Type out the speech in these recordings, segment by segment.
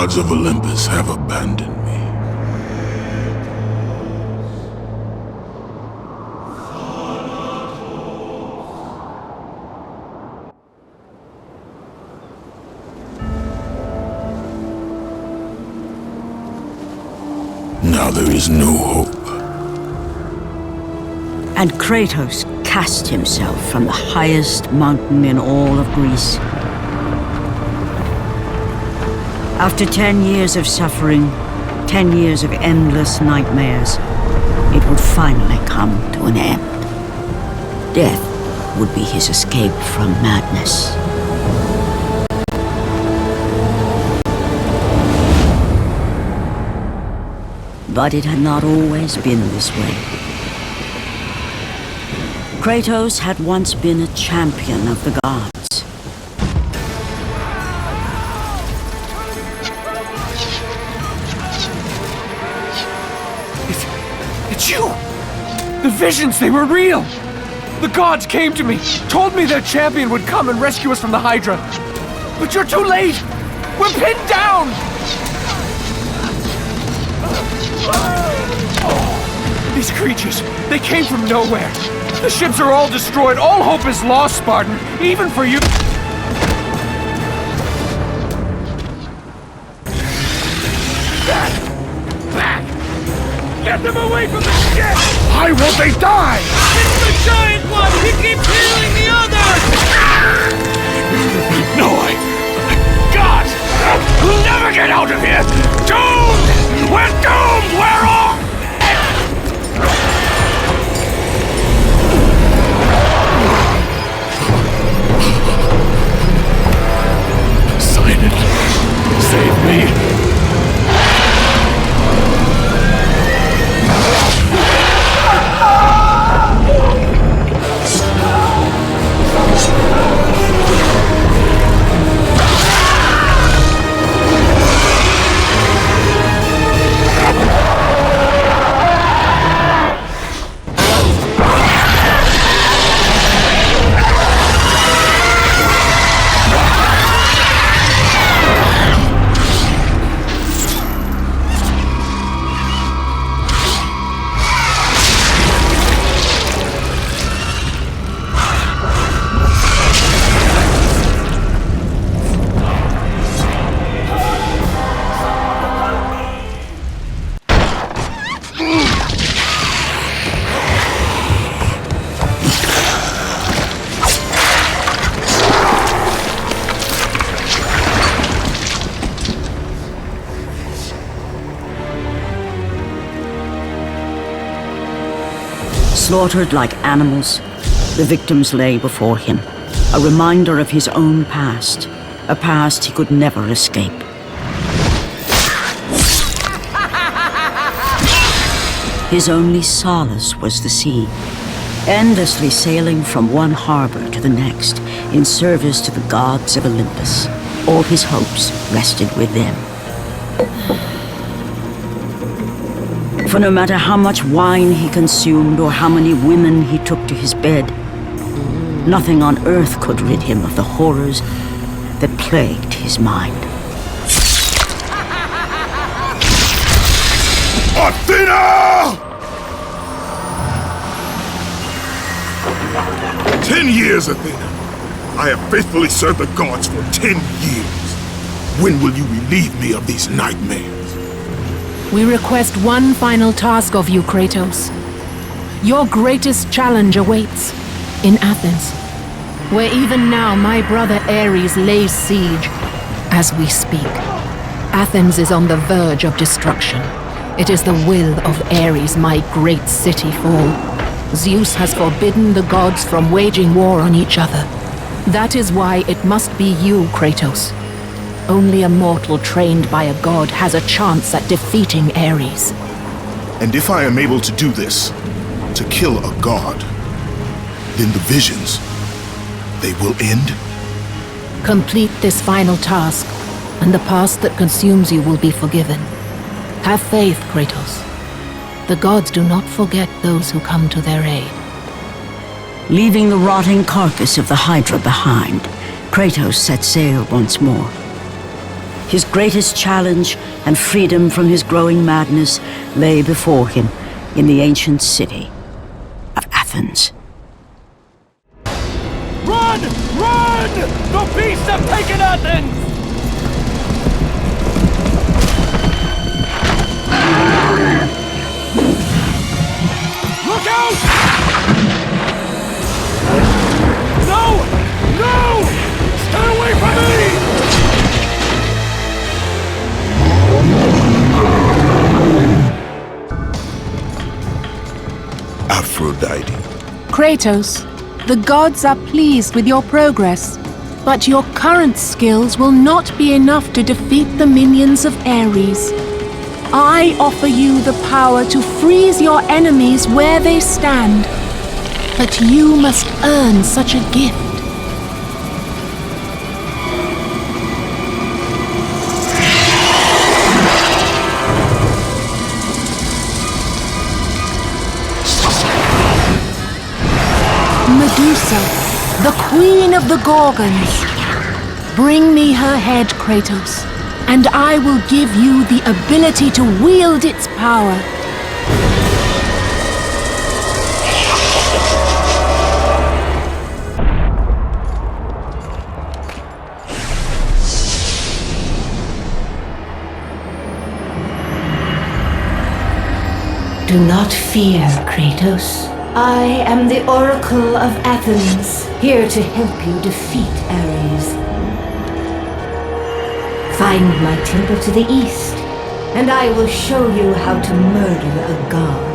gods of Olympus have abandoned me. Now there is no hope. And Kratos cast himself from the highest mountain in all of Greece. After 10 years of suffering, 10 years of endless nightmares, it would finally come to an end. Death would be his escape from madness. But it had not always been this way. Kratos had once been a champion of the gods. It's you! The visions, they were real! The gods came to me, told me their champion would come and rescue us from the Hydra. But you're too late! We're pinned down! These creatures, they came from nowhere. The ships are all destroyed. All hope is lost, Spartan. Even for you. Back! Back! Get them away from the ship! Why won't they die? It's the giant one! He keeps healing the others! No, God! We'll never get out of here! Doomed! We're doomed! We're all... Save me! Slaughtered like animals, the victims lay before him, a reminder of his own past, a past he could never escape. His only solace was the sea, endlessly sailing from one harbor to the next in service to the gods of Olympus. All his hopes rested with them. For no matter how much wine he consumed or how many women he took to his bed, nothing on earth could rid him of the horrors that plagued his mind. Athena! 10 years, Athena. I have faithfully served the gods for 10 years. When will you relieve me of these nightmares? We request one final task of you, Kratos. Your greatest challenge awaits in Athens, where even now my brother Ares lays siege as we speak. Athens is on the verge of destruction. It is the will of Ares my great city fall. Zeus has forbidden the gods from waging war on each other. That is why it must be you, Kratos. Only a mortal trained by a god has a chance at defeating Ares. And if I am able to do this, to kill a god, then the visions, they will end? Complete this final task, and the past that consumes you will be forgiven. Have faith, Kratos. The gods do not forget those who come to their aid. Leaving the rotting carcass of the Hydra behind, Kratos set sail once more. His greatest challenge and freedom from his growing madness lay before him in the ancient city of Athens. Run! Run! The beasts have taken Athens! Look out! No! No! Stay away from me! Aphrodite. Kratos, the gods are pleased with your progress, but your current skills will not be enough to defeat the minions of Ares. I offer you the power to freeze your enemies where they stand, but you must earn such a gift. Medusa, the queen of the Gorgons. Bring me her head, Kratos, and I will give you the ability to wield its power. Do not fear, Kratos. I am the Oracle of Athens, here to help you defeat Ares. Find my temple to the east, and I will show you how to murder a god.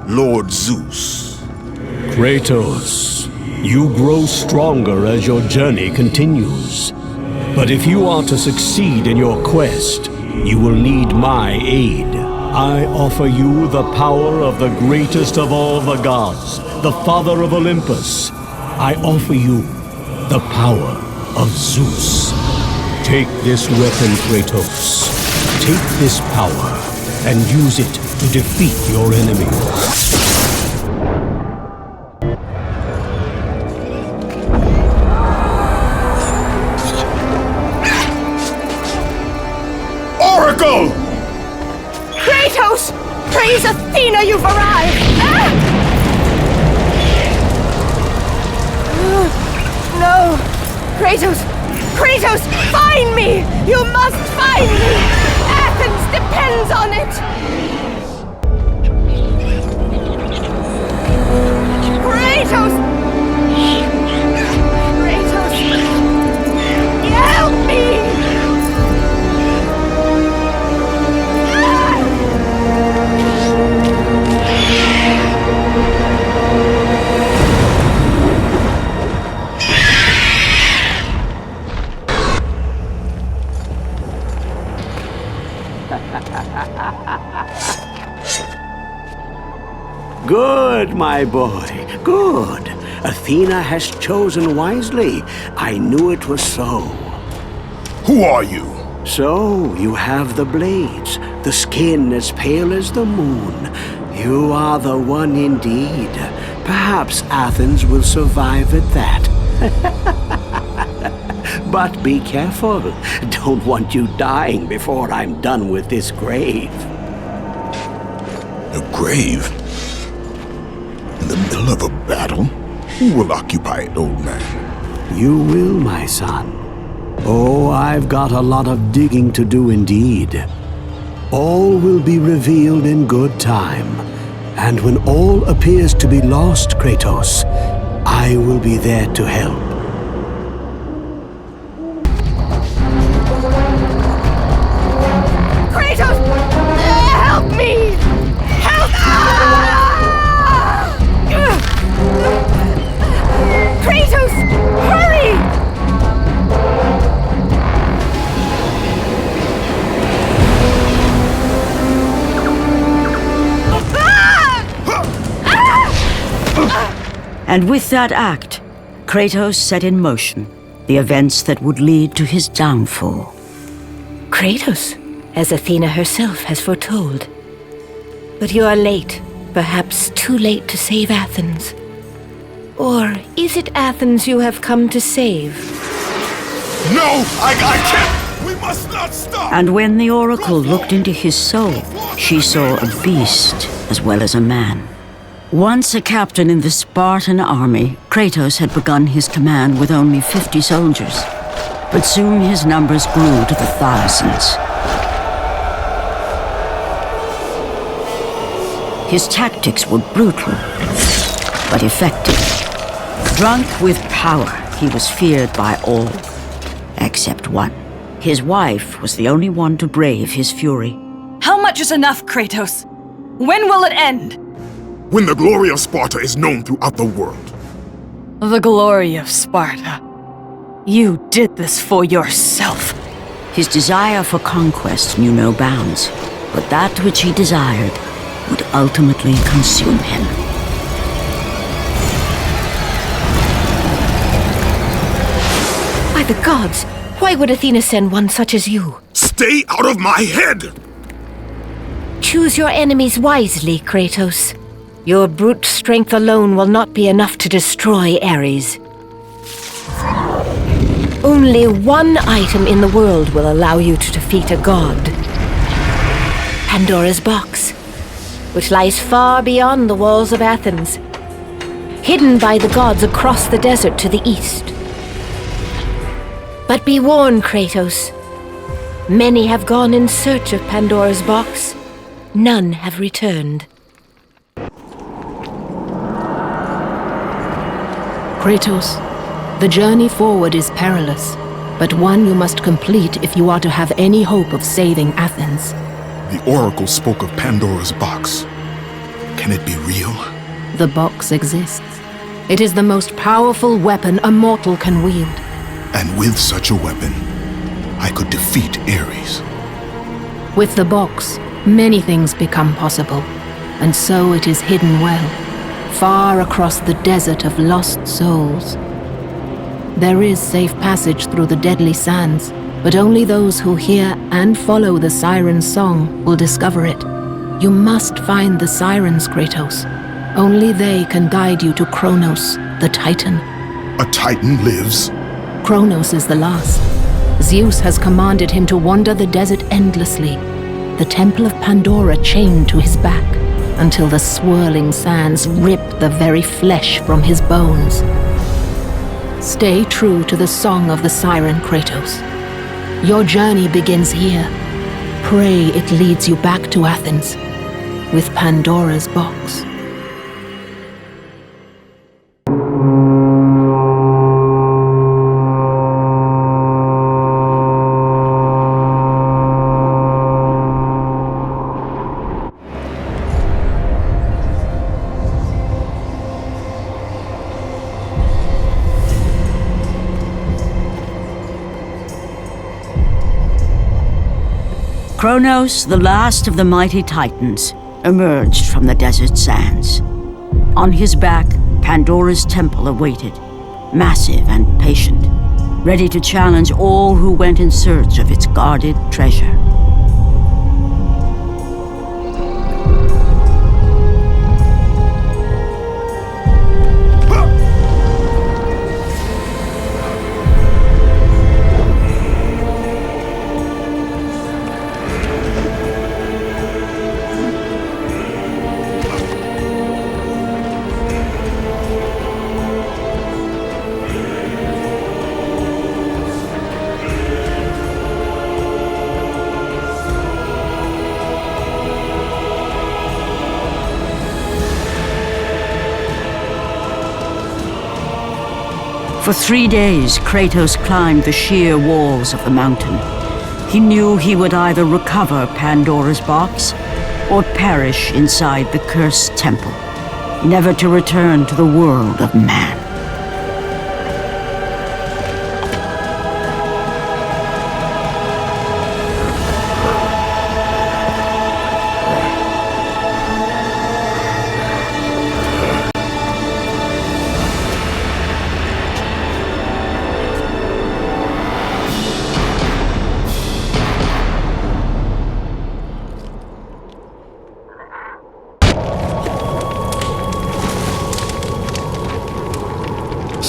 Lord Zeus. Kratos, you grow stronger as your journey continues. But if you are to succeed in your quest, you will need my aid. I offer you the power of the greatest of all the gods, the father of Olympus. I offer you the power of Zeus. Take this weapon, Kratos. Take this power and use it to defeat your enemies. Oracle! Kratos! Praise Athena, you've arrived! Ah! No! Kratos! Kratos, find me! You must find me! Athens depends on it! Kratos! Kratos! Help me! Good, my boy, good. Athena has chosen wisely. I knew it was so. Who are you? So, you have the blades, the skin as pale as the moon. You are the one indeed. Perhaps Athens will survive at that. But be careful. Don't want you dying before I'm done with this grave. A grave? In the middle of a battle? Who will occupy it, old man? You will, my son. Oh, I've got a lot of digging to do indeed. All will be revealed in good time. And when all appears to be lost, Kratos, I will be there to help. Kratos! Help me! Help! Kratos! Hurry! And with that act, Kratos set in motion the events that would lead to his downfall. Kratos, as Athena herself has foretold. But you are late, perhaps too late to save Athens. Or is it Athens you have come to save? No! I can't! We must not stop! And when the Oracle looked into his soul, she saw a beast as well as a man. Once a captain in the Spartan army, Kratos had begun his command with only 50 soldiers. But soon his numbers grew to the thousands. His tactics were brutal, but effective. Drunk with power, he was feared by all, except one. His wife was the only one to brave his fury. How much is enough, Kratos? When will it end? When the glory of Sparta is known throughout the world. The glory of Sparta. You did this for yourself. His desire for conquest knew no bounds, but that which he desired would ultimately consume him. By the gods, why would Athena send one such as you? Stay out of my head! Choose your enemies wisely, Kratos. Your brute strength alone will not be enough to destroy Ares. Only one item in the world will allow you to defeat a god. Pandora's box, which lies far beyond the walls of Athens, hidden by the gods across the desert to the east. But be warned, Kratos. Many have gone in search of Pandora's box. None have returned. Kratos, the journey forward is perilous, but one you must complete if you are to have any hope of saving Athens. The Oracle spoke of Pandora's box. Can it be real? The box exists. It is the most powerful weapon a mortal can wield. And with such a weapon, I could defeat Ares. With the box, many things become possible, and so it is hidden well, far across the desert of lost souls. There is safe passage through the deadly sands, but only those who hear and follow the siren's song will discover it. You must find the sirens, Kratos. Only they can guide you to Kronos, the Titan. A Titan lives? Kronos is the last. Zeus has commanded him to wander the desert endlessly, the temple of Pandora chained to his back, until the swirling sands rip the very flesh from his bones. Stay true to the song of the siren, Kratos. Your journey begins here. Pray it leads you back to Athens, with Pandora's box. Kronos, the last of the mighty Titans, emerged from the desert sands. On his back, Pandora's temple awaited, massive and patient, ready to challenge all who went in search of its guarded treasure. For 3 days, Kratos climbed the sheer walls of the mountain. He knew he would either recover Pandora's box or perish inside the cursed temple, never to return to the world of man.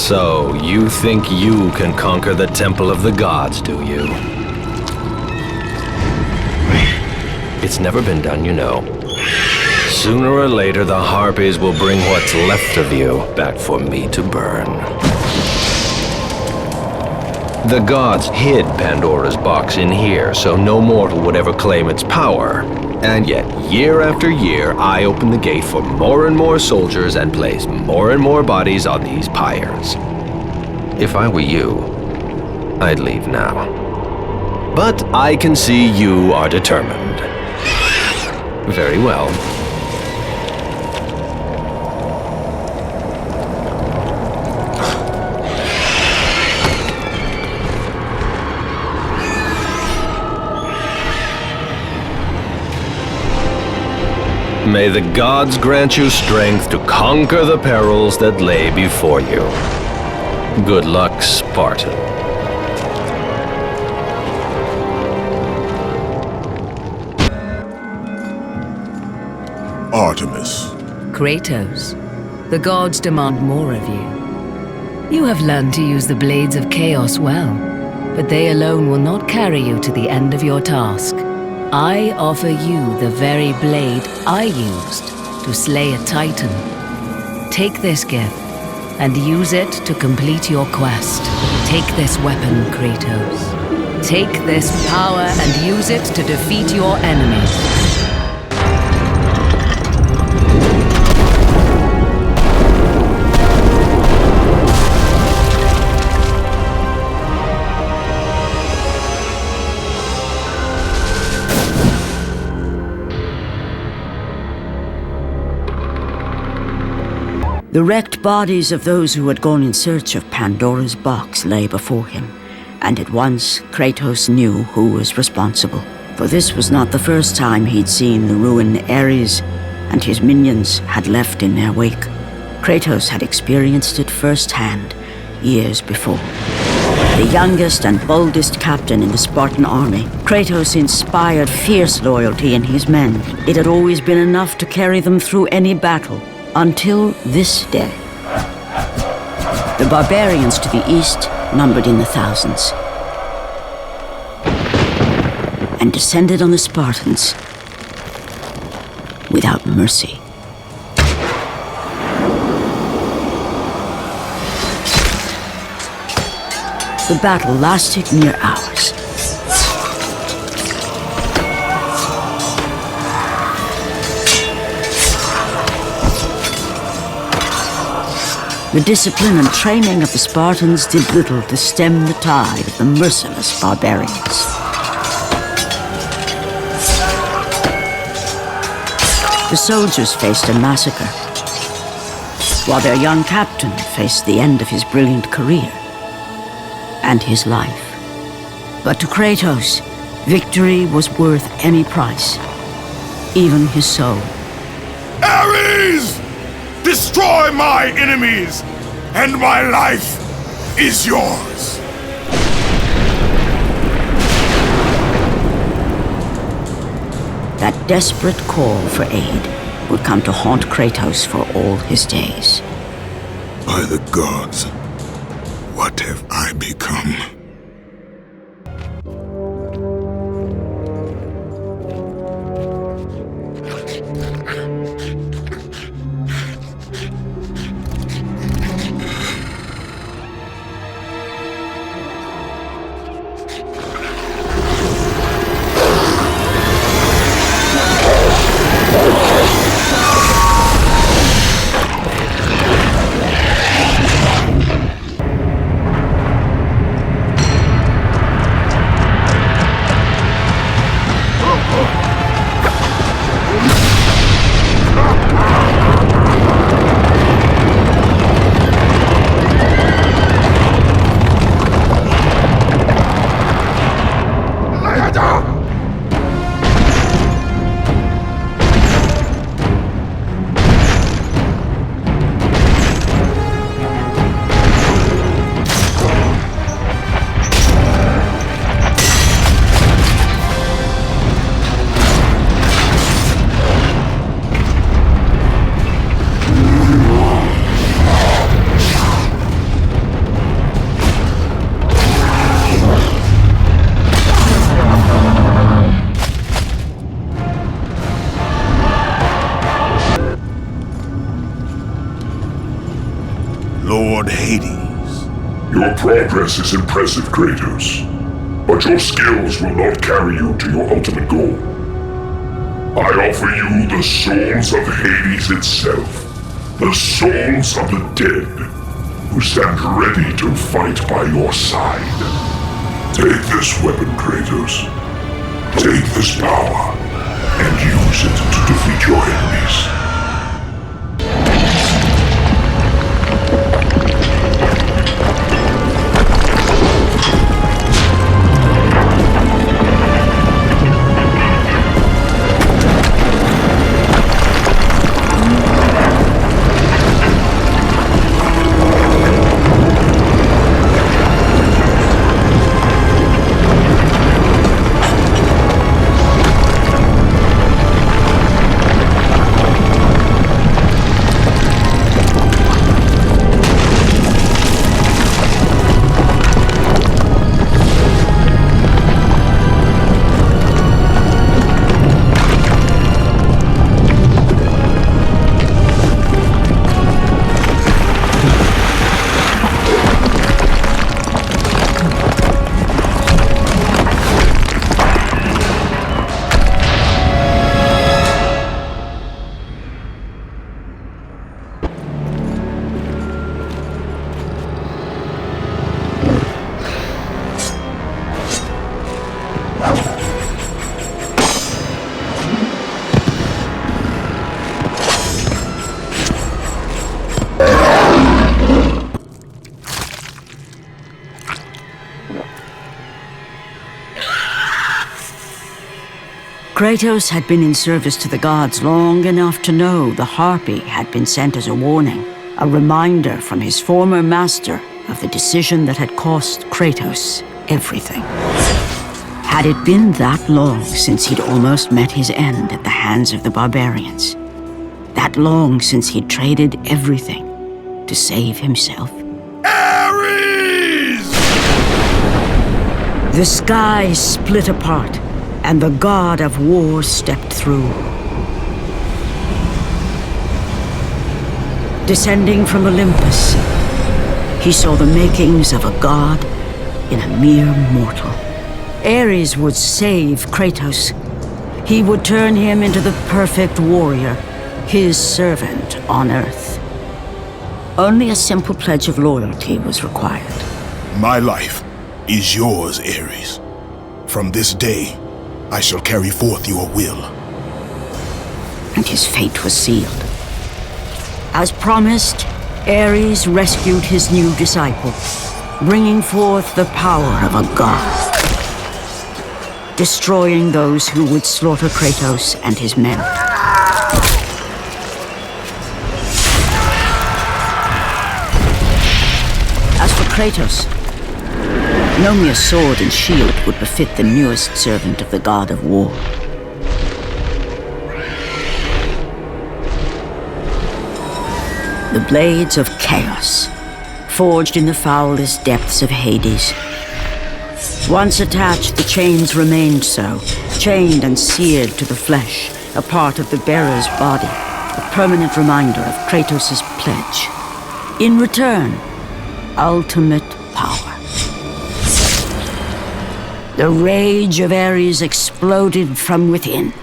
So, you think you can conquer the Temple of the Gods, do you? It's never been done, you know. Sooner or later, the Harpies will bring what's left of you back for me to burn. The gods hid Pandora's box in here, so no mortal would ever claim its power. And yet, year after year, I open the gate for more and more soldiers and place more and more bodies on these pyres. If I were you, I'd leave now. But I can see you are determined. Very well. May the gods grant you strength to conquer the perils that lay before you. Good luck, Spartan. Artemis. Kratos, the gods demand more of you. You have learned to use the blades of chaos well, but they alone will not carry you to the end of your task. I offer you the very blade I used to slay a titan. Take this gift and use it to complete your quest. Take this weapon, Kratos. Take this power and use it to defeat your enemies. The wrecked bodies of those who had gone in search of Pandora's box lay before him, and at once Kratos knew who was responsible. For this was not the first time he'd seen the ruin Ares and his minions had left in their wake. Kratos had experienced it firsthand, years before. The youngest and boldest captain in the Spartan army, Kratos inspired fierce loyalty in his men. It had always been enough to carry them through any battle. Until this day. The barbarians to the east numbered in the thousands, and descended on the Spartans without mercy. The battle lasted near hours. The discipline and training of the Spartans did little to stem the tide of the merciless barbarians. The soldiers faced a massacre, while their young captain faced the end of his brilliant career and his life. But to Kratos, victory was worth any price, even his soul. Ares! Destroy my enemies, and my life is yours. That desperate call for aid would come to haunt Kratos for all his days. By the gods, what have I become? god Hades. Your progress is impressive, Kratos. But your skills will not carry you to your ultimate goal. I offer you the souls of Hades itself. The souls of the dead, who stand ready to fight by your side. Take this weapon, Kratos. Take this power, and use it to defeat your enemies. Kratos had been in service to the gods long enough to know the Harpy had been sent as a warning, a reminder from his former master of the decision that had cost Kratos everything. Had it been that long since he'd almost met his end at the hands of the barbarians? That long since he'd traded everything to save himself? Ares! The sky split apart, and the god of war stepped through. Descending from Olympus, he saw the makings of a god in a mere mortal. Ares would save Kratos. He would turn him into the perfect warrior, his servant on Earth. Only a simple pledge of loyalty was required. My life is yours, Ares. From this day, I shall carry forth your will. And his fate was sealed. As promised, Ares rescued his new disciple, bringing forth the power of a god, destroying those who would slaughter Kratos and his men. As for Kratos, no mere sword and shield would befit the newest servant of the god of war. The blades of chaos, forged in the foulest depths of Hades. Once attached, the chains remained so, chained and seared to the flesh, a part of the bearer's body, a permanent reminder of Kratos' pledge. In return, ultimate power. The rage of Ares exploded from within.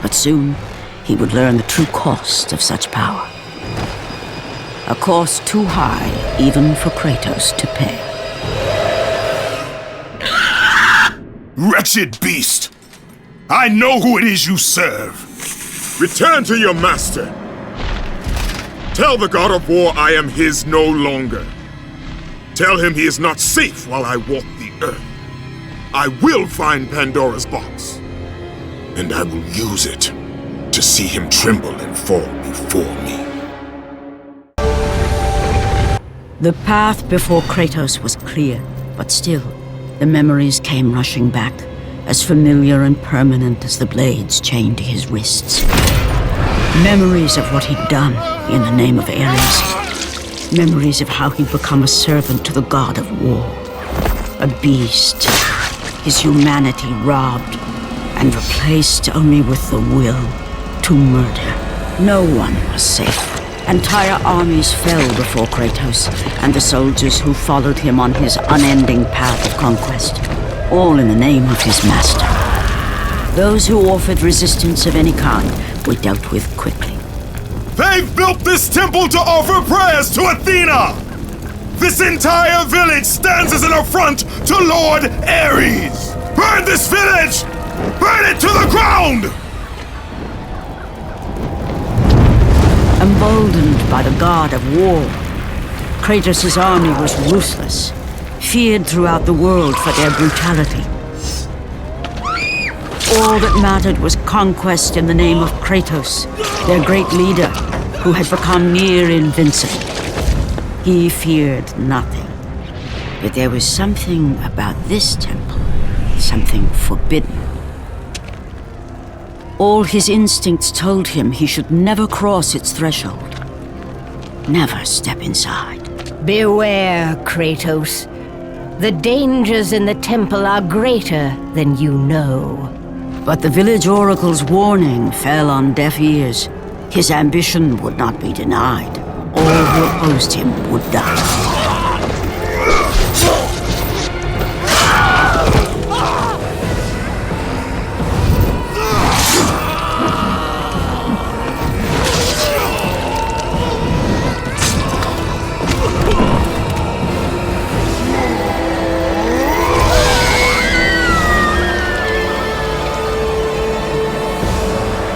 But soon, he would learn the true cost of such power. A cost too high even for Kratos to pay. Wretched beast! I know who it is you serve! Return to your master! Tell the god of war I am his no longer. Tell him he is not safe while I walk the earth. I will find Pandora's box. And I will use it to see him tremble and fall before me. The path before Kratos was clear, but still, the memories came rushing back, as familiar and permanent as the blades chained to his wrists. Memories of what he'd done in the name of Ares. Memories of how he'd become a servant to the god of war. A beast, his humanity robbed and replaced only with the will to murder. No one was safe Entire armies fell before Kratos and the soldiers who followed him on his unending path of conquest, all in the name of his master. Those who offered resistance of any kind were dealt with quickly. They've built this temple to offer prayers to Athena! This entire village stands as an affront to Lord Ares! Burn this village! Burn it to the ground! Emboldened by the god of war, Kratos' army was ruthless, feared throughout the world for their brutality. All that mattered was conquest in the name of Kratos, their great leader, who had become near invincible. He feared nothing. But there was something about this temple, something forbidden. All his instincts told him he should never cross its threshold. Never step inside. Beware, Kratos. The dangers in the temple are greater than you know. But the village oracle's warning fell on deaf ears. His ambition would not be denied. All who opposed him would die.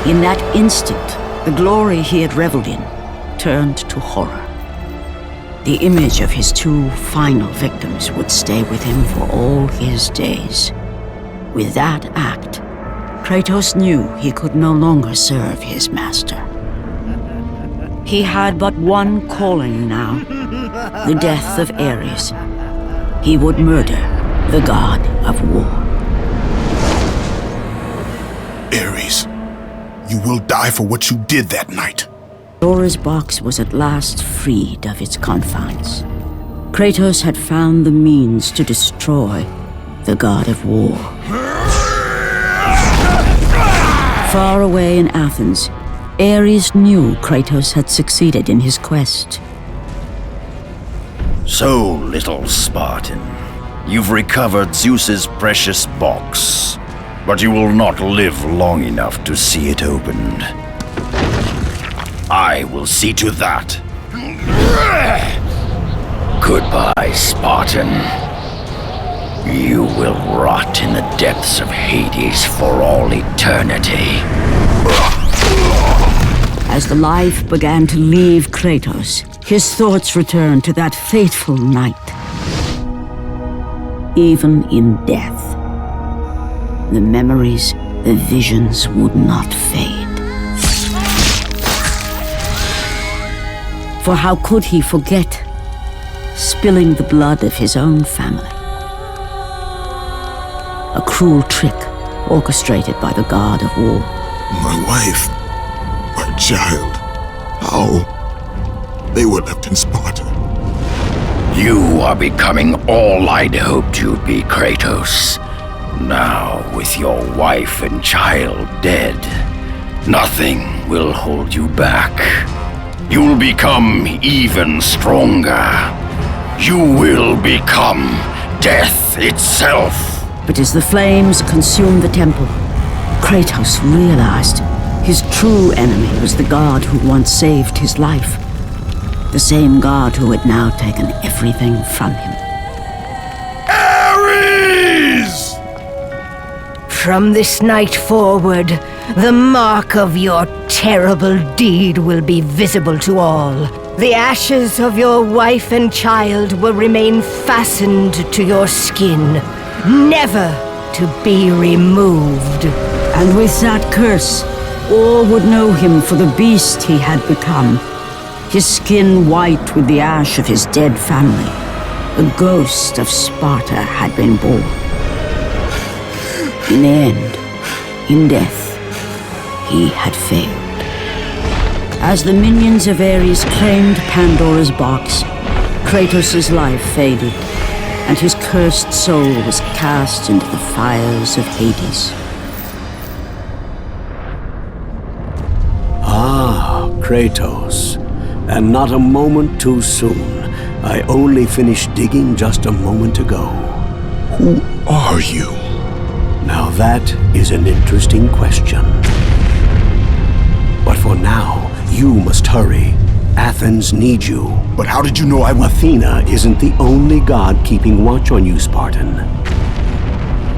In that instant, the glory he had reveled in turned to horror. The image of his two final victims would stay with him for all his days. With that act, Kratos knew he could no longer serve his master. He had but one calling now, the death of Ares. He would murder the god of war. Ares, you will die for what you did that night. Pandora's box was at last freed of its confines. Kratos had found the means to destroy the god of war. Far away in Athens, Ares knew Kratos had succeeded in his quest. So, little Spartan, you've recovered Zeus's precious box, but you will not live long enough to see it opened. I will see to that. Goodbye, Spartan. You will rot in the depths of Hades for all eternity. As the life began to leave Kratos, his thoughts returned to that fateful night. Even in death, the memories, the visions would not fade. For how could he forget spilling the blood of his own family? A cruel trick orchestrated by the god of war. My wife, my child, how? They were left in Sparta. You are becoming all I'd hoped you'd be, Kratos. Now, with your wife and child dead, nothing will hold you back. You'll become even stronger. You will become death itself. But as the flames consumed the temple, Kratos realized his true enemy was the god who once saved his life. The same god who had now taken everything from him. Ares! From this night forward, the mark of your terrible deed will be visible to all. The ashes of your wife and child will remain fastened to your skin, never to be removed. And with that curse, all would know him for the beast he had become. His skin white with the ash of his dead family. The ghost of Sparta had been born. In the end, in death, he had failed. As the minions of Ares claimed Pandora's box, Kratos' life faded, and his cursed soul was cast into the fires of Hades. Ah, Kratos. And not a moment too soon. I only finished digging just a moment ago. Who are you? Now that is an interesting question. But for now, you must hurry. Athens needs you. But how did you know I would... Athena isn't the only god keeping watch on you, Spartan.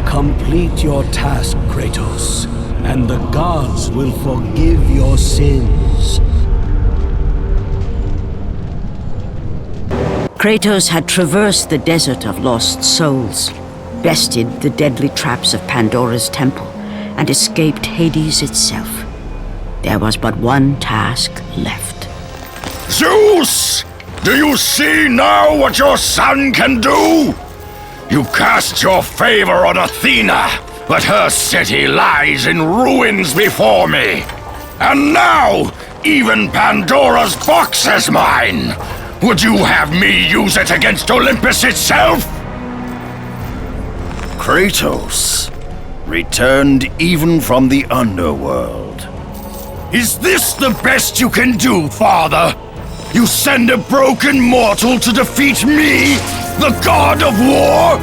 Complete your task, Kratos, and the gods will forgive your sins. Kratos had traversed the desert of lost souls, bested the deadly traps of Pandora's temple, and escaped Hades itself. There was but one task left. Zeus! Do you see now what your son can do? You cast your favor on Athena, but her city lies in ruins before me. And now, even Pandora's box is mine! Would you have me use it against Olympus itself? Kratos, returned even from the underworld. Is this the best you can do, father? You send a broken mortal to defeat me, the god of war?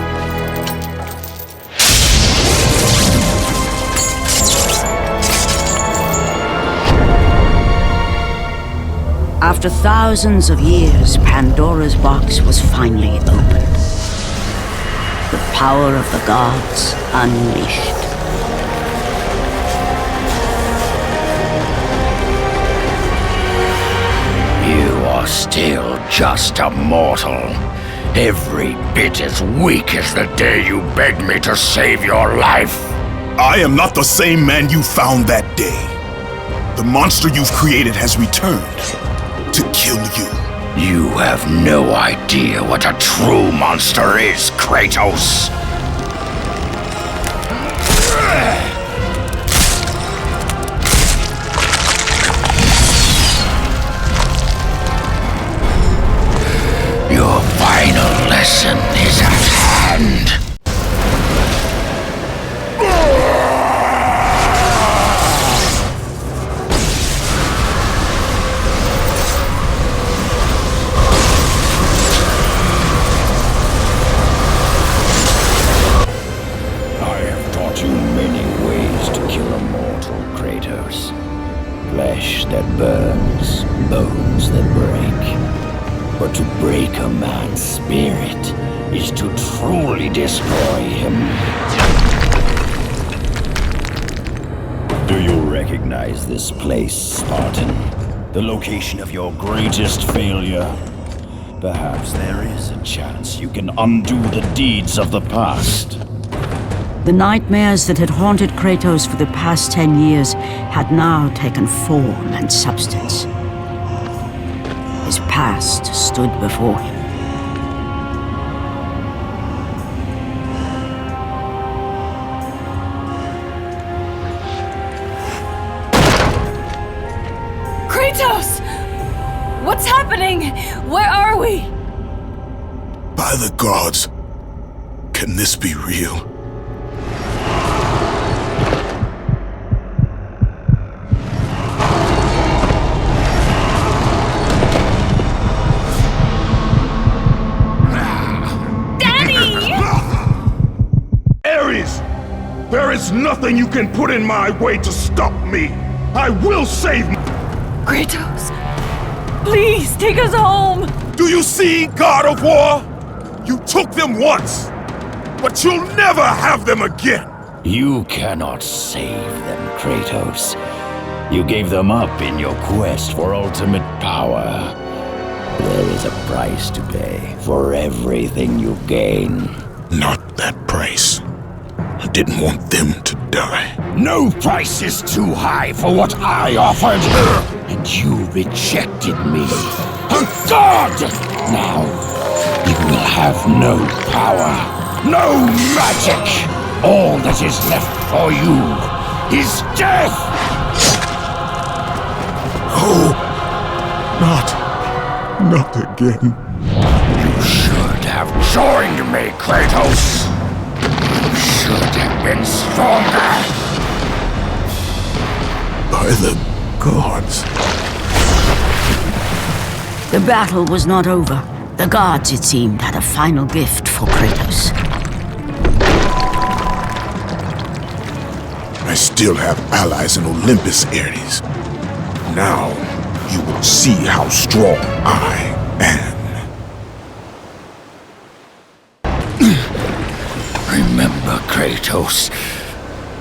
After thousands of years, Pandora's box was finally opened. The power of the gods unleashed. You are still just a mortal. Every bit as weak as the day you begged me to save your life. I am not the same man you found that day. The monster you've created has returned to kill you. You have no idea what a true monster is, Kratos. Your final lesson is at hand. Flesh that burns, bones that break. But to break a man's spirit is to truly destroy him. Do you recognize this place, Spartan? The location of your greatest failure? Perhaps there is a chance you can undo the deeds of the past. The nightmares that had haunted Kratos for the past 10 years had now taken form and substance. His past stood before him. Kratos! What's happening? Where are we? By the gods, can this be real? There is nothing you can put in my way to stop me! I will save Kratos! Please, take us home! Do you see, God of War? You took them once, but you'll never have them again! You cannot save them, Kratos. You gave them up in your quest for ultimate power. There is a price to pay for everything you gain. Not that price. I didn't want them to die. No price is too high for what I offered, and you rejected me. A god! Now, you will have no power, no magic. All that is left for you is death! Oh, not again. You should have joined me, Kratos. Should have been stronger. By the gods. The battle was not over. The gods, it seemed, had a final gift for Kratos. I still have allies in Olympus, Ares. Now, you will see how strong I am. Remember, Kratos,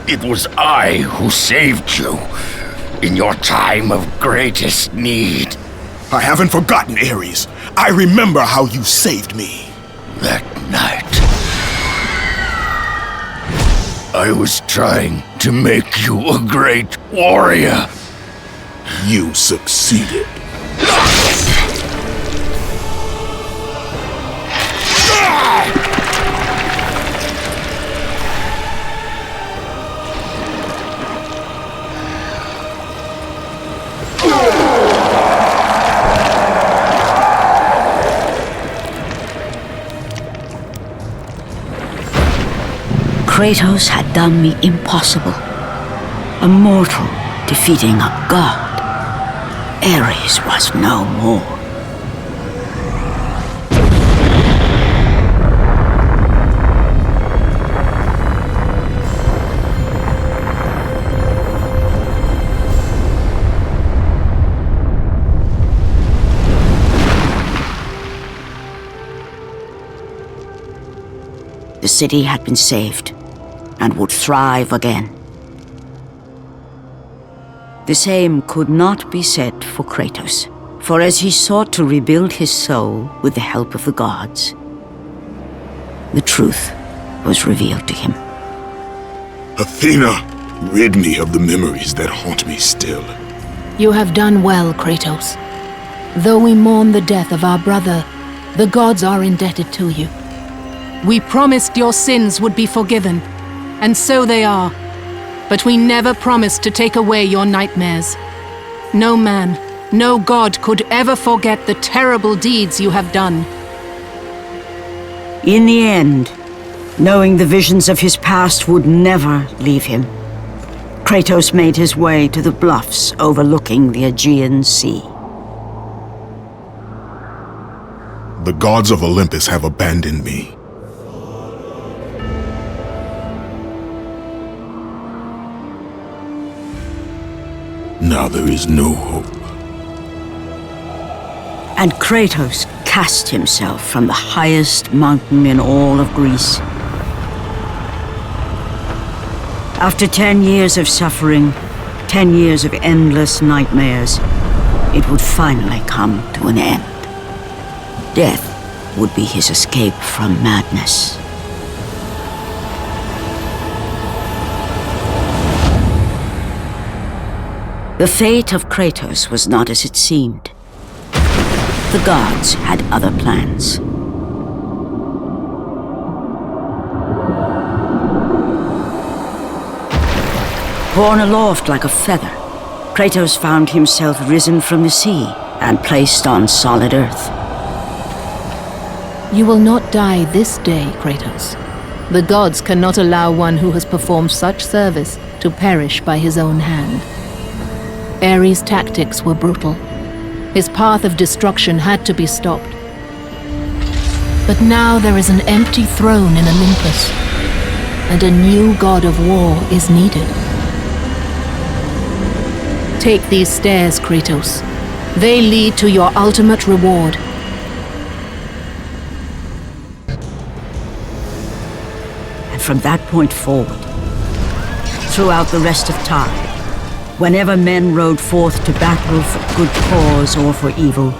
it was I who saved you in your time of greatest need. I haven't forgotten, Ares. I remember how you saved me. That night, I was trying to make you a great warrior. You succeeded. Kratos had done me impossible. A mortal defeating a god. Ares was no more. The city had been saved and would thrive again. The same could not be said for Kratos, for as he sought to rebuild his soul with the help of the gods, the truth was revealed to him. Athena, rid me of the memories that haunt me still. You have done well, Kratos. Though we mourn the death of our brother, the gods are indebted to you. We promised your sins would be forgiven, and so they are. But we never promised to take away your nightmares. No man, no god could ever forget the terrible deeds you have done. In the end, knowing the visions of his past would never leave him, Kratos made his way to the bluffs overlooking the Aegean Sea. The gods of Olympus have abandoned me. Now there is no hope. And Kratos cast himself from the highest mountain in all of Greece. After 10 years of suffering, 10 years of endless nightmares, it would finally come to an end. Death would be his escape from madness. The fate of Kratos was not as it seemed. The gods had other plans. Borne aloft like a feather, Kratos found himself risen from the sea and placed on solid earth. You will not die this day, Kratos. The gods cannot allow one who has performed such service to perish by his own hand. Ares' tactics were brutal. His path of destruction had to be stopped. But now there is an empty throne in Olympus, and a new god of war is needed. Take these stairs, Kratos. They lead to your ultimate reward. And from that point forward, throughout the rest of time, whenever men rode forth to battle for good cause or for evil,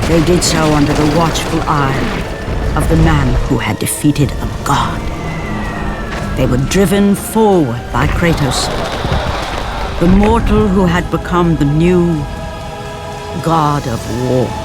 they did so under the watchful eye of the man who had defeated a god. They were driven forward by Kratos, the mortal who had become the new god of war.